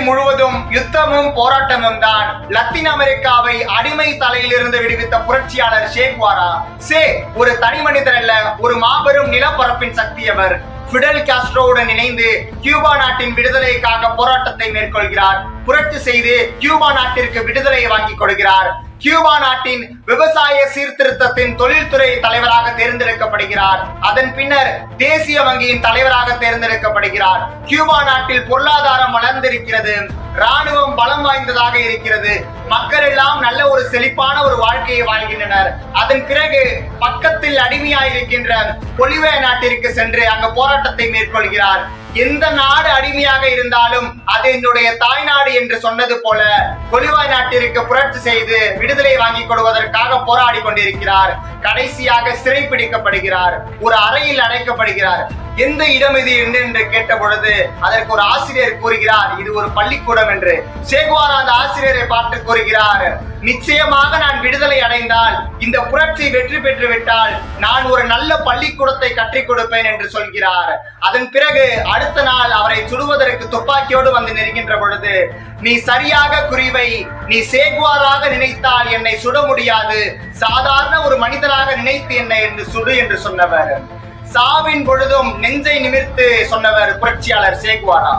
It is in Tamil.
முழுவதும் யுத்தமும் போராட்டமும் தான் லத்தீன் அமெரிக்காவை அடிமை தலையிலிருந்து விடுவித்த புரட்சியாளர் சேகுவாரா. ஒரு தனி மனிதர் அல்ல, ஒரு மாபெரும் நிலப்பரப்பின் சக்தி அவர். பிடல் காஸ்ட்ரோவுடன் இணைந்து கியூபா நாட்டின் விடுதலைக்காக போராட்டத்தை மேற்கொள்கிறார். புரட்சி செய்து கியூபா நாட்டிற்கு விடுதலையை வாங்கிக் கொடுக்கிறார். கியூபா நாட்டின் விவசாய சீர்திருத்தத்தின் தொழில்துறை தலைவராக தேர்ந்தெடுக்கப்படுகிறார். அதன் பின்னர் தேசிய வங்கியின் தலைவராக தேர்ந்தெடுக்கப்படுகிறார். கியூபா நாட்டில் பொருளாதாரம் வளர்ந்திருக்கிறது, ராணுவம் பலம் வாய்ந்ததாக இருக்கிறது, மக்கள் எல்லாம் நல்ல ஒரு செழிப்பான ஒரு வாழ்க்கையை வாழ்கின்றனர். அதன் பிறகு பக்கத்தில் அடிமையாயிருக்கின்ற பொலிவே நாட்டிற்கு சென்று அங்கு போராட்டத்தை மேற்கொள்கிறார். எந்த நாடு அடிமையாக இருந்தாலும் அது என்னுடைய தாய்நாடு என்று சொன்னது போல பொலிவாய் நாட்டிற்கு புரட்சி செய்து விடுதலை வாங்கி கொடுவதற்காக போராடி கொண்டிருக்கிறார். கடைசியாக சிறைப்பிடிக்கப்படுகிறார், ஒரு அறையில் அடைக்கப்படுகிறார். எந்த இடம் இது என்று கேட்ட பொழுது அதற்கு ஒரு ஆசிரியர் கூறுகிறார், இது ஒரு பள்ளிக்கூடம் என்று. சேகுவாரா அந்த ஆசிரியரை பார்த்து கூறுகிறார், நிச்சயமாக நான் விடுதலை அடைந்தால், இந்த புரட்சி வெற்றி பெற்று விட்டால் நான் ஒரு நல்ல பள்ளிக்கூடத்தை கற்றுக் கொடுப்பேன் என்று சொல்கிறார். அதன் பிறகு அடுத்த நாள் அவரை சுடுவதற்கு துப்பாக்கியோடு வந்து நெருங்கின்ற பொழுது, நீ சரியாக குறிவை, நீ சேகுவாராக நினைத்தால் என்னை சுட முடியாது, சாதாரண ஒரு மனிதனாக நினைத்து என்னை என்று சுடு என்று சொன்னவர். சாவின் பொழுதும் நெஞ்சை நிமிர்த்து சொன்னவர் புரட்சியாளர் சேகுவாரா.